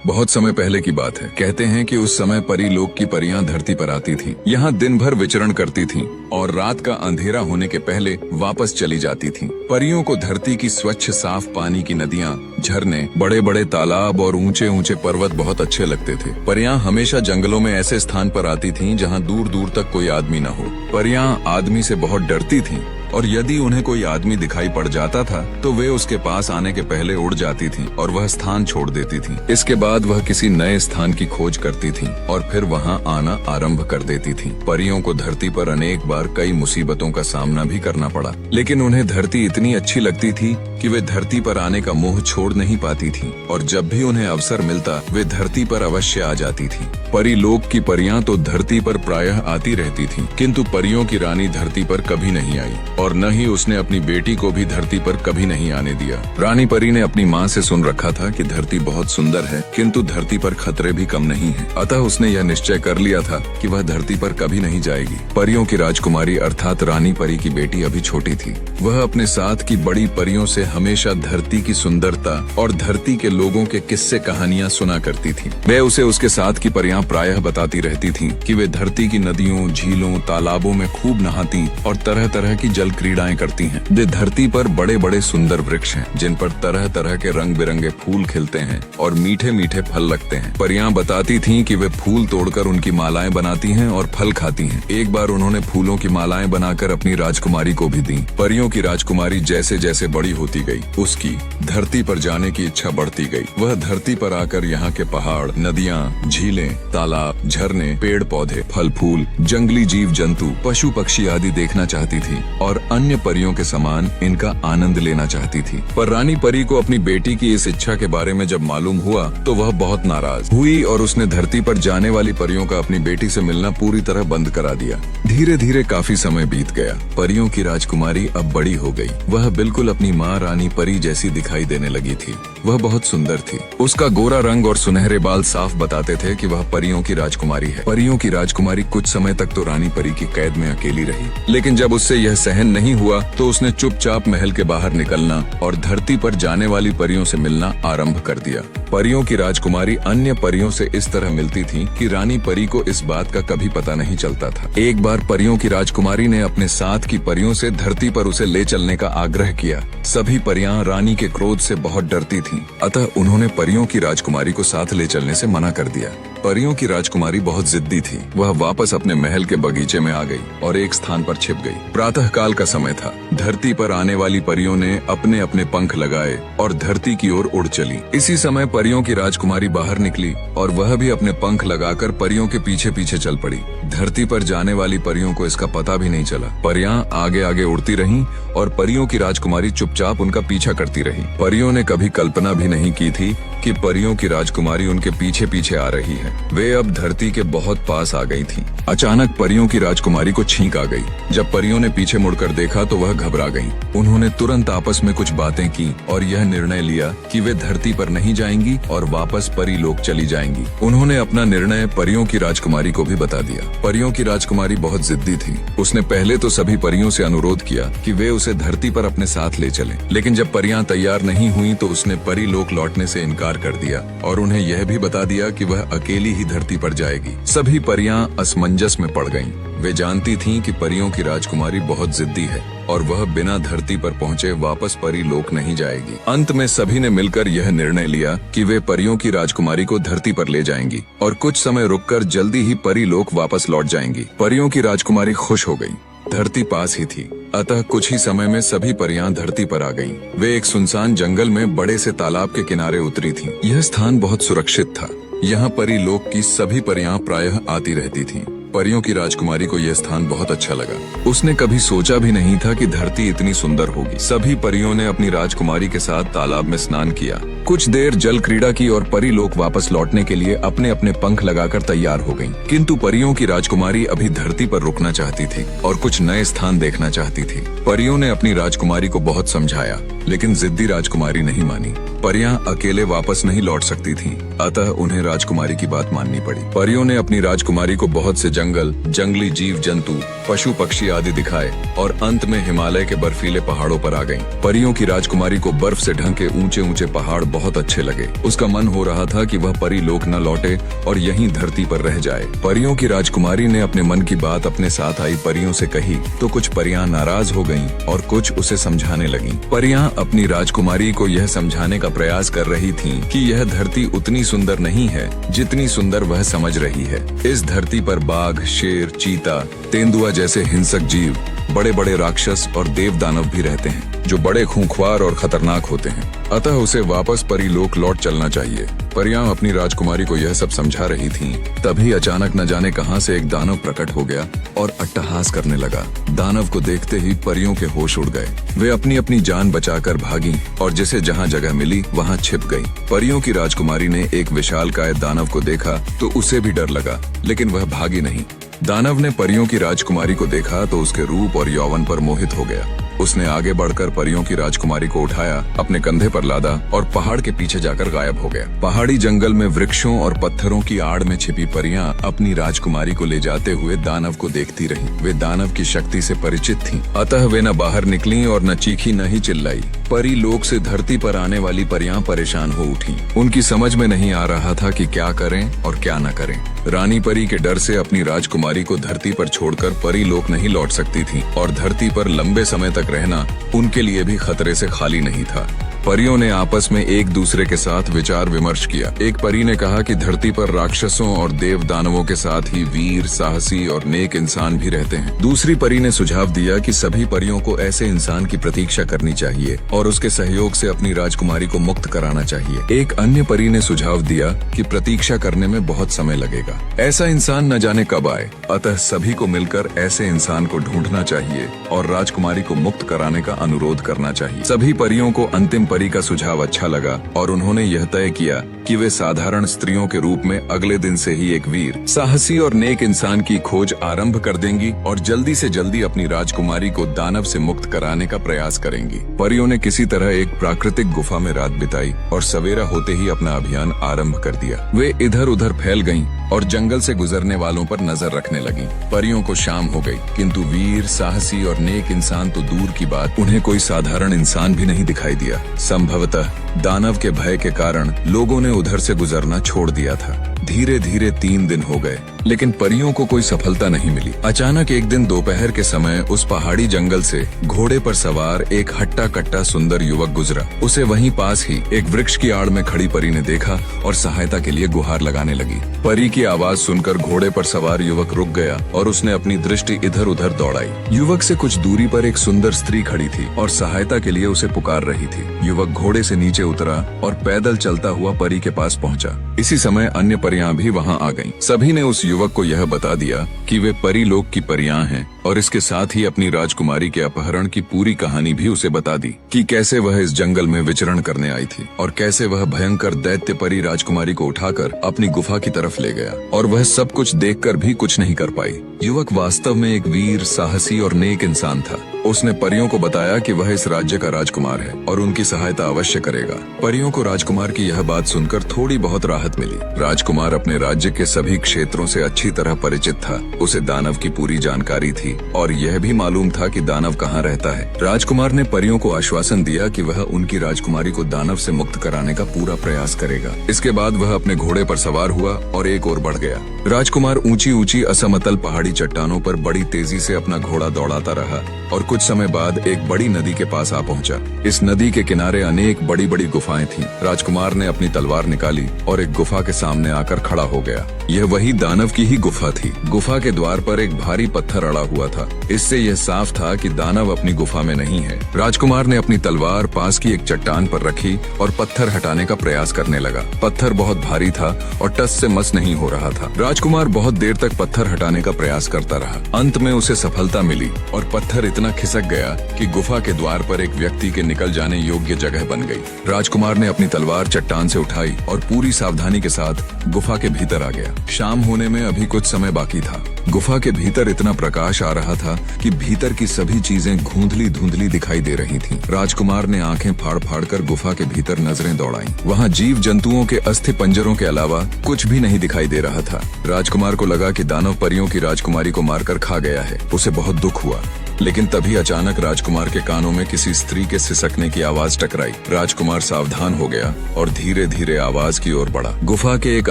बहुत समय पहले की बात है। कहते हैं कि उस समय परी लोक की परियां धरती पर आती थीं। यहाँ दिन भर विचरण करती थीं और रात का अंधेरा होने के पहले वापस चली जाती थीं। परियों को धरती की स्वच्छ साफ पानी की नदियाँ, झरने, बड़े बड़े तालाब और ऊंचे ऊंचे पर्वत बहुत अच्छे लगते थे। परियां हमेशा जंगलों में ऐसे स्थान पर आती थीं जहाँ दूर दूर तक कोई आदमी न हो। परियां आदमी से बहुत डरती थीं और यदि उन्हें कोई आदमी दिखाई पड़ जाता था तो वे उसके पास आने के पहले उड़ जाती थीं और वह स्थान छोड़ देती थीं। इसके बाद वह किसी नए स्थान की खोज करती थीं और फिर वहां आना आरंभ कर देती थीं। परियों को धरती पर अनेक बार कई मुसीबतों का सामना भी करना पड़ा, लेकिन उन्हें धरती इतनी अच्छी लगती थी कि वे धरती पर आने का मोह छोड़ नहीं पाती थीं और जब भी उन्हें अवसर मिलता वे धरती पर अवश्य आ जाती थीं। परी लोक की परियां तो धरती पर प्रायः आती रहती थीं, किंतु परियों की रानी धरती पर कभी नहीं आई और न ही उसने अपनी बेटी को भी धरती पर कभी नहीं आने दिया। रानी परी ने अपनी माँ से सुन रखा था कि धरती बहुत सुंदर है, किंतु धरती पर खतरे भी कम नहीं हैं। अतः उसने यह निश्चय कर लिया था कि वह धरती पर कभी नहीं जाएगी। परियों की राजकुमारी अर्थात रानी परी की बेटी अभी छोटी थी। वह अपने साथ की बड़ी परियों से हमेशा धरती की सुंदरता और धरती के लोगों के किस्से कहानियाँ सुना करती थी। वे उसे उसके साथ की परियां प्रायः बताती रहती थीं कि वे धरती की नदियों, झीलों, तालाबों में खूब नहाती और तरह तरह की जल क्रीड़ाएं करती हैं। वे धरती पर बड़े बड़े सुंदर वृक्ष हैं जिन पर तरह तरह के रंग बिरंगे फूल खिलते हैं और मीठे मीठे फल लगते हैं। परियां बताती थीं कि वे फूल तोड़कर उनकी मालाएं बनाती हैं और फल खाती हैं। एक बार उन्होंने फूलों की मालाएं बनाकर अपनी राजकुमारी को भी दी। परियों की राजकुमारी जैसे जैसे बड़ी होती गई, उसकी धरती पर जाने की इच्छा बढ़ती गई। वह धरती पर आकर यहाँ के पहाड़, नदियाँ, झीलें, तालाब, झरने, पेड़ पौधे, फल फूल, जंगली जीव जंतु, पशु पक्षी आदि देखना चाहती थी और अन्य परियों के समान इनका आनंद लेना चाहती थी। पर रानी परी को अपनी बेटी की इस इच्छा के बारे में जब मालूम हुआ तो वह बहुत नाराज हुई और उसने धरती पर जाने वाली परियों का अपनी बेटी से मिलना पूरी तरह बंद करा दिया। धीरे धीरे काफी समय बीत गया। परियों की राजकुमारी अब बड़ी हो गई। वह बिल्कुल अपनी माँ रानी परी जैसी दिखाई देने लगी थी। वह बहुत सुंदर थी। उसका गोरा रंग और सुनहरे बाल साफ बताते थे कि वह परियों की राजकुमारी है। परियों की राजकुमारी कुछ समय तक तो रानी परी की कैद में अकेली रही, लेकिन जब उससे यह सहन नहीं हुआ तो उसने चुपचाप महल के बाहर निकलना और धरती पर जाने वाली परियों से मिलना आरंभ कर दिया। परियों की राजकुमारी अन्य परियों से इस तरह मिलती थी कि रानी परी को इस बात का कभी पता नहीं चलता था। एक बार परियों की राजकुमारी ने अपने साथ की परियों से धरती पर उसे ले चलने का आग्रह किया। सभी परियां रानी के क्रोध से बहुत डरती थीं, अतः उन्होंने परियों की राजकुमारी को साथ ले चलने से मना कर दिया। परियों की राजकुमारी बहुत जिद्दी थी। वह वापस अपने महल के बगीचे में आ गई और एक स्थान पर छिप गई। प्रातः काल का समय था। धरती पर आने वाली परियों ने अपने अपने पंख लगाए और धरती की ओर उड़ चली। इसी समय परियों की राजकुमारी बाहर निकली और वह भी अपने पंख लगाकर परियों के पीछे पीछे चल पड़ी। धरती पर जाने वाली परियों को इसका पता भी नहीं चला। परियां आगे आगे उड़ती रहीं और परियों की राजकुमारी चुपचाप उनका पीछा करती रही। परियों ने कभी कल्पना भी नहीं की थी कि परियों की राजकुमारी उनके पीछे पीछे आ रही है। वे अब धरती के बहुत पास आ गई थीं। अचानक परियों की राजकुमारी को छींक आ गई। जब परियों ने पीछे मुड़कर देखा तो वह घबरा गईं। उन्होंने तुरंत आपस में कुछ बातें की और यह निर्णय लिया कि वे धरती पर नहीं जाएंगी और वापस परी लोक चली जाएंगी। उन्होंने अपना निर्णय परियों की राजकुमारी को भी बता दिया। परियों की राजकुमारी बहुत जिद्दी थी। उसने पहले तो सभी परियों से अनुरोध किया कि वे उसे धरती पर अपने साथ ले चलें, लेकिन जब परियां तैयार नहीं हुई तो उसने परी लोक लौटने से इनकार कर दिया और उन्हें यह भी बता दिया कि वह अकेली ही धरती पर जाएगी। सभी परियां असमंजस में पड़ गईं। वे जानती थीं कि परियों की राजकुमारी बहुत जिद्दी है और वह बिना धरती पर पहुंचे वापस परी लोक नहीं जाएगी। अंत में सभी ने मिलकर यह निर्णय लिया कि वे परियों की राजकुमारी को धरती पर ले जाएंगी और कुछ समय रुककर जल्दी ही परी लोक वापस लौट जाएंगी। परियों की राजकुमारी खुश हो गई। धरती पास ही थी, अतः कुछ ही समय में सभी परियां धरती पर आ गईं। वे एक सुनसान जंगल में बड़े से तालाब के किनारे उतरी थीं। यह स्थान बहुत सुरक्षित था। यहाँ परी लोक की सभी परियां प्रायः आती रहती थीं। परियों की राजकुमारी को यह स्थान बहुत अच्छा लगा। उसने कभी सोचा भी नहीं था कि धरती इतनी सुंदर होगी। सभी परियों ने अपनी राजकुमारी के साथ तालाब में स्नान किया। कुछ देर जल क्रीड़ा की और परी लोक वापस लौटने के लिए अपने अपने पंख लगाकर तैयार हो गईं। किंतु परियों की राजकुमारी अभी धरती पर रुकना चाहती थी और कुछ नए स्थान देखना चाहती थी। परियों ने अपनी राजकुमारी को बहुत समझाया, लेकिन जिद्दी राजकुमारी नहीं मानी। परियां अकेले वापस नहीं लौट सकती थीं, अतः उन्हें राजकुमारी की बात माननी पड़ी। परियों ने अपनी राजकुमारी को बहुत से जंगल, जंगली जीव जंतु, पशु पक्षी आदि दिखाए और अंत में हिमालय के बर्फीले पहाड़ों पर आ गईं। परियों की राजकुमारी को बर्फ से ढके ऊंचे ऊंचे पहाड़ बहुत अच्छे लगे। उसका मन हो रहा था कि वह परी लोक न लौटे और यहीं धरती पर रह जाए। परियों की राजकुमारी ने अपने मन की बात अपने साथ आई परियों से कही तो कुछ परियां नाराज हो गईं और कुछ उसे समझाने लगीं। परियां अपनी राजकुमारी को यह समझाने का प्रयास कर रही थीं कि यह धरती उतनी सुंदर नहीं है जितनी सुंदर वह समझ रही है। इस धरती पर बाघ, शेर, चीता, तेंदुआ जैसे हिंसक जीव, बड़े बड़े राक्षस और देव दानव भी रहते हैं जो बड़े खूंखार और खतरनाक होते हैं। अतः उसे वापस परीलोक लौट चलना चाहिए। परियां अपनी राजकुमारी को यह सब समझा रही थीं, तभी अचानक न जाने कहां से एक दानव प्रकट हो गया और अट्टहास करने लगा। दानव को देखते ही परियों के होश उड़ गए। वे अपनी अपनी जान बचाकर भागी और जिसे जहां जगह मिली वहां छिप गईं। परियों की राजकुमारी ने एक विशालकाय दानव को देखा तो उसे भी डर लगा, लेकिन वह भागी नहीं। दानव ने परियों की राजकुमारी को देखा तो उसके रूप और यौवन पर मोहित हो गया। उसने आगे बढ़कर परियों की राजकुमारी को उठाया, अपने कंधे पर लादा और पहाड़ के पीछे जाकर गायब हो गया। पहाड़ी जंगल में वृक्षों और पत्थरों की आड़ में छिपी परियां अपनी राजकुमारी को ले जाते हुए दानव को देखती रहीं। वे दानव की शक्ति से परिचित थीं, अतः वे न बाहर निकलीं और न चीखी न ही चिल्लाई। परी लोक से धरती पर आने वाली परियां परेशान हो उठीं। उनकी समझ में नहीं आ रहा था कि क्या करें और क्या न करें। रानी परी के डर से अपनी राजकुमारी को धरती पर छोड़कर परी लोक नहीं लौट सकती थीं और धरती पर लंबे समय तक रहना उनके लिए भी खतरे से खाली नहीं था। परियों ने आपस में एक दूसरे के साथ विचार विमर्श किया। एक परी ने कहा कि धरती पर राक्षसों और देव दानवों के साथ ही वीर, साहसी और नेक इंसान भी रहते हैं। दूसरी परी ने सुझाव दिया कि सभी परियों को ऐसे इंसान की प्रतीक्षा करनी चाहिए और उसके सहयोग से अपनी राजकुमारी को मुक्त कराना चाहिए। एक अन्य परी ने सुझाव दिया कि प्रतीक्षा करने में बहुत समय लगेगा, ऐसा इंसान न जाने कब आए, अतः सभी को मिलकर ऐसे इंसान को ढूंढना चाहिए और राजकुमारी को मुक्त कराने का अनुरोध करना चाहिए। सभी परियों को अंतिम परी का सुझाव अच्छा लगा और उन्होंने यह तय किया कि वे साधारण स्त्रियों के रूप में अगले दिन से ही एक वीर, साहसी और नेक इंसान की खोज आरंभ कर देंगी और जल्दी से जल्दी अपनी राजकुमारी को दानव से मुक्त कराने का प्रयास करेंगी। परियों ने किसी तरह एक प्राकृतिक गुफा में रात बिताई और सवेरा होते ही अपना अभियान आरंभ कर दिया। वे इधर उधर फैल गईं और जंगल से गुजरने वालों पर नजर रखने लगीं। परियों को शाम हो गई, किंतु वीर, साहसी और नेक इंसान तो दूर की बात, उन्हें कोई साधारण इंसान भी नहीं दिखाई दिया। संभवतः दानव के भय के कारण लोगों ने उधर से गुजरना छोड़ दिया था। धीरे धीरे 3 दिन हो गए, लेकिन परियों को कोई सफलता नहीं मिली। अचानक एक दिन दोपहर के समय उस पहाड़ी जंगल से घोड़े पर सवार एक हट्टा कट्टा सुंदर युवक गुजरा। उसे वहीं पास ही एक वृक्ष की आड़ में खड़ी परी ने देखा और सहायता के लिए गुहार लगाने लगी। परी की आवाज सुनकर घोड़े पर सवार युवक रुक गया और उसने अपनी दृष्टि इधर उधर दौड़ाई। युवक से कुछ दूरी पर एक सुंदर स्त्री खड़ी थी और सहायता के लिए उसे पुकार रही थी। युवक घोड़े से नीचे उतरा और पैदल चलता हुआ परी के पास पहुंचा। इसी समय अन्य परियां भी वहां आ गईं। सभी ने उस युवक को यह बता दिया कि वे परी लोक की परियां हैं और इसके साथ ही अपनी राजकुमारी के अपहरण की पूरी कहानी भी उसे बता दी कि कैसे वह इस जंगल में विचरण करने आई थी और कैसे वह भयंकर दैत्य परी राजकुमारी को उठाकर अपनी गुफा की तरफ ले गया और वह सब कुछ देखकर भी कुछ नहीं कर पाई। युवक वास्तव में एक वीर, साहसी और नेक इंसान था। उसने परियों को बताया कि वह इस राज्य का राजकुमार है और उनकी सहायता अवश्य करेगा। परियों को राजकुमार की यह बात सुनकर थोड़ी बहुत राहत मिली। राजकुमार अपने राज्य के सभी क्षेत्रों से अच्छी तरह परिचित था। उसे दानव की पूरी जानकारी थी और यह भी मालूम था कि दानव कहाँ रहता है। राजकुमार ने परियों को आश्वासन दिया कि वह उनकी राजकुमारी को दानव से मुक्त कराने का पूरा प्रयास करेगा। इसके बाद वह अपने घोड़े पर सवार हुआ और एक ओर बढ़ गया। राजकुमार ऊंची ऊंची असमतल पहाड़ी चट्टानों पर बड़ी तेजी से अपना घोड़ा दौड़ाता रहा और कुछ समय बाद एक बड़ी नदी के पास आ पहुंचा। इस नदी के किनारे अनेक बड़ी बड़ी गुफाएं थीं। राजकुमार ने अपनी तलवार निकाली और एक गुफा के सामने आकर खड़ा हो गया। यह वही दानव की ही गुफा थी। गुफा के द्वार पर एक भारी पत्थर अड़ा हुआ था। इससे यह साफ था कि दानव अपनी गुफा में नहीं है। राजकुमार ने अपनी तलवार पास की एक चट्टान पर रखी और पत्थर हटाने का प्रयास करने लगा। पत्थर बहुत भारी था और टस से मस नहीं हो रहा था। राजकुमार बहुत देर तक पत्थर हटाने का प्रयास करता रहा। अंत में उसे सफलता मिली और पत्थर इतना खिसक गया कि गुफा के द्वार पर एक व्यक्ति के निकल जाने योग्य जगह बन गई। राजकुमार ने अपनी तलवार चट्टान से उठाई और पूरी सावधानी के साथ गुफा के भीतर आ गया। शाम होने में अभी कुछ समय बाकी था। गुफा के भीतर इतना प्रकाश आ रहा था कि भीतर की सभी चीजें धुंधली धुंधली दिखाई दे रही थीं। राजकुमार ने आंखें फाड़ फाड़ कर गुफा के भीतर नजरें दौड़ाईं। वहाँ जीव जंतुओं के अस्थि पंजरों के अलावा कुछ भी नहीं दिखाई दे रहा था। राजकुमार को लगा कि दानव परियों की राजकुमारी को मारकर खा गया है। उसे बहुत दुख हुआ, लेकिन तभी अचानक राजकुमार के कानों में किसी स्त्री के सिसकने की आवाज टकराई। राजकुमार सावधान हो गया और धीरे धीरे आवाज की ओर बढ़ा। गुफा के एक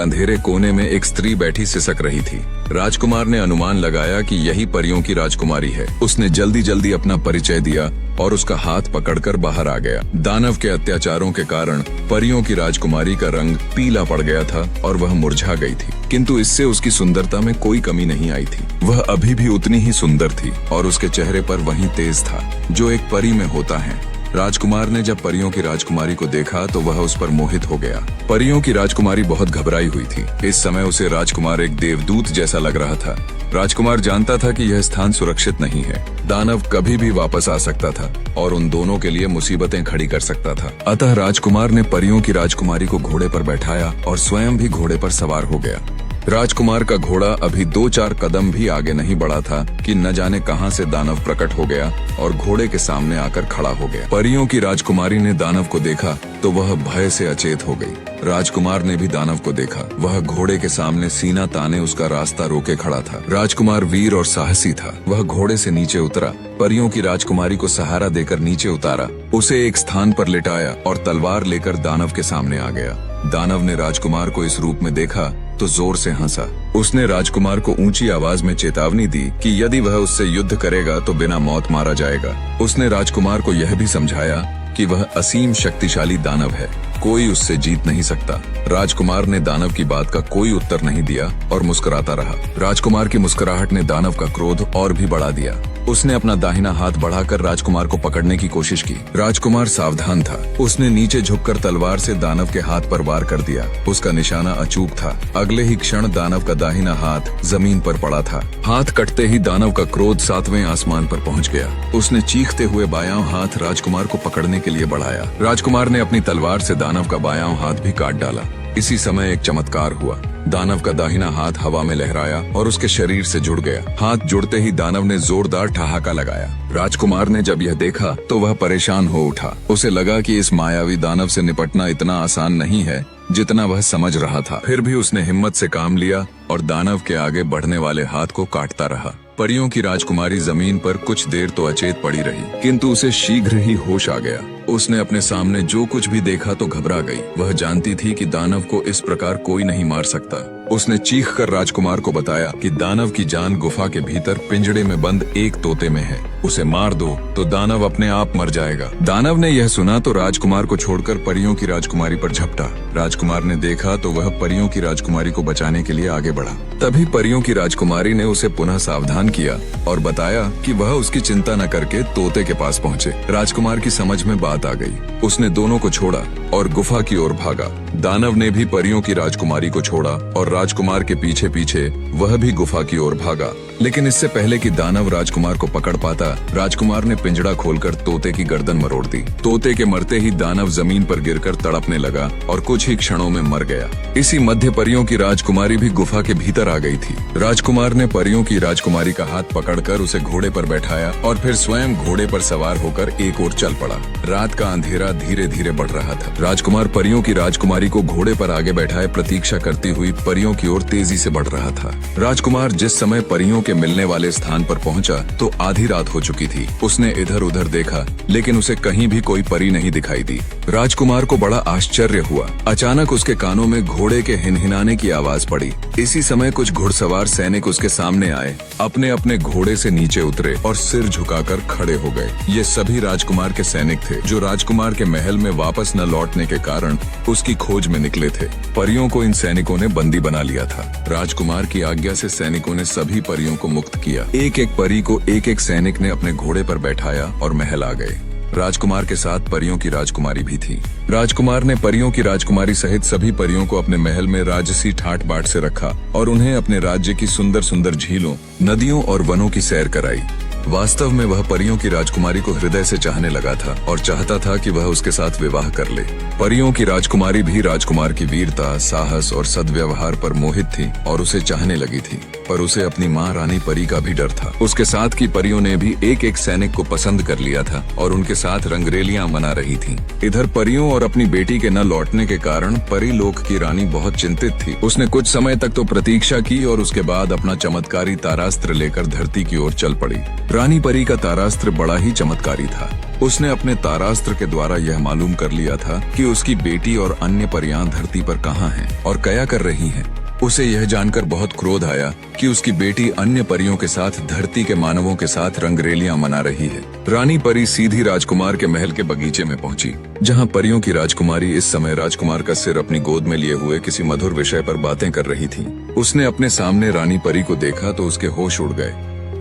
अंधेरे कोने में एक स्त्री बैठी सिसक रही थी। राजकुमार ने अनुमान लगाया कि यही परियों की राजकुमारी है। उसने जल्दी जल्दी अपना परिचय दिया और उसका हाथ पकड़कर बाहर आ गया। दानव के अत्याचारों के कारण परियों की राजकुमारी का रंग पीला पड़ गया था और वह मुरझा गई थी, किंतु इससे उसकी सुंदरता में कोई कमी नहीं आई थी। वह अभी भी उतनी ही सुंदर थी और उसके चेहरे पर वही तेज था जो एक परी में होता है। राजकुमार ने जब परियों की राजकुमारी को देखा तो वह उस पर मोहित हो गया। परियों की राजकुमारी बहुत घबराई हुई थी। इस समय उसे राजकुमार एक देवदूत जैसा लग रहा था। राजकुमार जानता था कि यह स्थान सुरक्षित नहीं है। दानव कभी भी वापस आ सकता था और उन दोनों के लिए मुसीबतें खड़ी कर सकता था। अतः राजकुमार ने परियों की राजकुमारी को घोड़े पर बैठाया और स्वयं भी घोड़े पर सवार हो गया। राजकुमार का घोड़ा अभी 2-4 कदम भी आगे नहीं बढ़ा था कि न जाने कहां से दानव प्रकट हो गया और घोड़े के सामने आकर खड़ा हो गया। परियों की राजकुमारी ने दानव को देखा तो वह भय से अचेत हो गई। राजकुमार ने भी दानव को देखा। वह घोड़े के सामने सीना ताने उसका रास्ता रोके खड़ा था। राजकुमार वीर और साहसी था। वह घोड़े से नीचे उतरा, परियों की राजकुमारी को सहारा देकर नीचे उतारा, उसे एक स्थान पर लिटाया और तलवार लेकर दानव के सामने आ गया। दानव ने राजकुमार को इस रूप में देखा तो जोर से हंसा। उसने राजकुमार को ऊंची आवाज में चेतावनी दी कि यदि वह उससे युद्ध करेगा तो बिना मौत मारा जाएगा। उसने राजकुमार को यह भी समझाया कि वह असीम शक्तिशाली दानव है, कोई उससे जीत नहीं सकता। राजकुमार ने दानव की बात का कोई उत्तर नहीं दिया और मुस्कुराता रहा। राजकुमार की मुस्कुराहट ने दानव का क्रोध और भी बढ़ा दिया। उसने अपना दाहिना हाथ बढ़ाकर राजकुमार को पकड़ने की कोशिश की। राजकुमार सावधान था। उसने नीचे झुककर तलवार से दानव के हाथ पर वार कर दिया। उसका निशाना अचूक था। अगले ही क्षण दानव का दाहिना हाथ जमीन पर पड़ा था। हाथ कटते ही दानव का क्रोध 7वें आसमान पर पहुंच गया। उसने चीखते हुए बायां हाथ राजकुमार को पकड़ने के लिए बढ़ाया। राजकुमार ने अपनी तलवार से दानव का बायां हाथ भी काट डाला। इसी समय एक चमत्कार हुआ। दानव का दाहिना हाथ हवा में लहराया और उसके शरीर से जुड़ गया। हाथ जुड़ते ही दानव ने जोरदार ठहाका लगाया। राजकुमार ने जब यह देखा तो वह परेशान हो उठा। उसे लगा कि इस मायावी दानव से निपटना इतना आसान नहीं है जितना वह समझ रहा था। फिर भी उसने हिम्मत से काम लिया और दानव के आगे बढ़ने वाले हाथ को काटता रहा। परियों की राजकुमारी जमीन पर कुछ देर तो अचेत पड़ी रही, किंतु उसे शीघ्र ही होश आ गया। उसने अपने सामने जो कुछ भी देखा तो घबरा गई। वह जानती थी कि दानव को इस प्रकार कोई नहीं मार सकता। उसने चीखकर राजकुमार को बताया कि दानव की जान गुफा के भीतर पिंजड़े में बंद एक तोते में है। उसे मार दो तो दानव अपने आप मर जाएगा। दानव ने यह सुना तो राजकुमार को छोड़कर परियों की राजकुमारी पर झपटा। राजकुमार ने देखा तो वह परियों की राजकुमारी को बचाने के लिए आगे बढ़ा। तभी परियों की राजकुमारी ने उसे पुनः सावधान किया और बताया कि वह उसकी चिंता न करके तोते के पास पहुँचे। राजकुमार की समझ में बात आ गई। उसने दोनों को छोड़ा और गुफा की ओर भागा। दानव ने भी परियों की राजकुमारी को छोड़ा और राजकुमार के पीछे पीछे वह भी गुफा की ओर भागा। लेकिन इससे पहले कि दानव राजकुमार को पकड़ पाता, राजकुमार ने पिंजड़ा खोलकर तोते की गर्दन मरोड़ दी। तोते के मरते ही दानव जमीन पर गिरकर तड़पने लगा और कुछ ही क्षणों में मर गया। इसी मध्य परियों की राजकुमारी भी गुफा के भीतर आ गई थी। राजकुमार ने परियों की राजकुमारी का हाथ पकड़कर उसे घोड़े पर बैठाया और फिर स्वयं घोड़े पर सवार होकर एक ओर चल पड़ा। रात का अंधेरा धीरे धीरे बढ़ रहा था। राजकुमार परियों की राजकुमारी को घोड़े पर आगे बैठाए प्रतीक्षा करती हुई परियों की ओर तेजी से बढ़ रहा था। राजकुमार जिस समय परियों के मिलने वाले स्थान पर पहुंचा तो आधी रात हो चुकी थी। उसने इधर उधर देखा लेकिन उसे कहीं भी कोई परी नहीं दिखाई दी। राजकुमार को बड़ा आश्चर्य हुआ। अचानक उसके कानों में घोड़े के हिनहिनाने की आवाज पड़ी। इसी समय कुछ घुड़सवार सैनिक उसके सामने आए, अपने अपने घोड़े से नीचे उतरे और सिर झुकाकर खड़े हो गए। ये सभी राजकुमार के सैनिक थे जो राजकुमार के महल में वापस न लौटने के कारण उसकी खोज में निकले थे। परियों को इन सैनिकों ने बंदी बना लिया था। राजकुमार की आज्ञा से सैनिकों ने सभी परियों को मुक्त किया। एक एक परी को एक एक सैनिक ने अपने घोड़े पर बैठाया और महल आ गए। राजकुमार के साथ परियों की राजकुमारी भी थी। राजकुमार ने परियों की राजकुमारी सहित सभी परियों को अपने महल में राजसी ठाट बाट से रखा और उन्हें अपने राज्य की सुंदर सुंदर झीलों, नदियों और वनों की सैर कराई। वास्तव में वह परियों की राजकुमारी को हृदय से चाहने लगा था और चाहता था कि वह उसके साथ विवाह कर ले। परियों की राजकुमारी भी राजकुमार की वीरता, साहस और सद्व्यवहार पर मोहित थी और उसे चाहने लगी थी, पर उसे अपनी माँ रानी परी का भी डर था। उसके साथ की परियों ने भी एक एक सैनिक को पसंद कर लिया था और उनके साथ रंगरेलियां मना रही थीं। इधर परियों और अपनी बेटी के न लौटने के कारण परीलोक की रानी बहुत चिंतित थी। उसने कुछ समय तक तो प्रतीक्षा की और उसके बाद अपना चमत्कारी तारास्त्र लेकर धरती की ओर चल पड़ी। रानी परी का तारास्त्र बड़ा ही चमत्कारी था। उसने अपने तारास्त्र के द्वारा यह मालूम कर लिया था कि उसकी बेटी और अन्य परियां धरती पर कहाँ हैं और क्या कर रही हैं। उसे यह जानकर बहुत क्रोध आया कि उसकी बेटी अन्य परियों के साथ धरती के मानवों के साथ रंगरेलियां मना रही है। रानी परी सीधी राजकुमार के महल के बगीचे में पहुंची, जहां परियों की राजकुमारी इस समय राजकुमार का सिर अपनी गोद में लिए हुए किसी मधुर विषय पर बातें कर रही थी। उसने अपने सामने रानी परी को देखा तो उसके होश उड़ गए।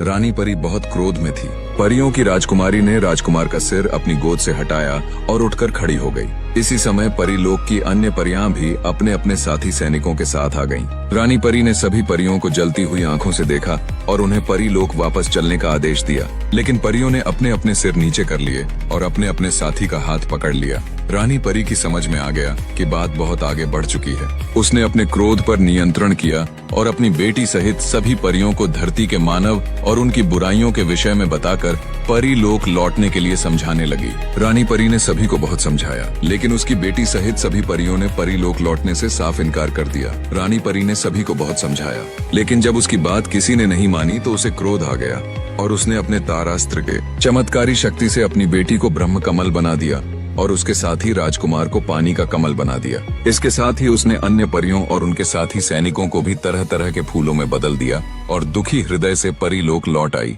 रानी परी बहुत क्रोध में थी। परियों की राजकुमारी ने राजकुमार का सिर अपनी गोद से हटाया और उठकर खड़ी हो गई। इसी समय परीलोक की अन्य परियां भी अपने अपने साथी सैनिकों के साथ आ गईं। रानी परी ने सभी परियों को जलती हुई आंखों से देखा और उन्हें परीलोक वापस चलने का आदेश दिया, लेकिन परियों ने अपने अपने सिर नीचे कर लिए और अपने अपने साथी का हाथ पकड़ लिया। रानी परी की समझ में आ गया कि बात बहुत आगे बढ़ चुकी है। उसने अपने क्रोध पर नियंत्रण किया और अपनी बेटी सहित सभी परियों को धरती के मानव और उनकी बुराइयों के विषय में बताकर परीलोक लौटने के लिए समझाने लगी। रानी परी ने सभी को बहुत समझाया, लेकिन उसकी बेटी सहित सभी परियों ने परीलोक लौटने से साफ इनकार कर दिया। रानी परी ने सभी को बहुत समझाया, लेकिन जब उसकी बात किसी ने नहीं मानी तो उसे क्रोध आ गया और उसने अपने तारास्त्र के चमत्कारी शक्ति से अपनी बेटी को ब्रह्म कमल बना दिया और उसके साथ ही राजकुमार को पानी का कमल बना दिया। इसके साथ ही उसने अन्य परियों और उनके साथी सैनिकों को भी तरह तरह के फूलों में बदल दिया और दुखी हृदय से परीलोक लौट आई।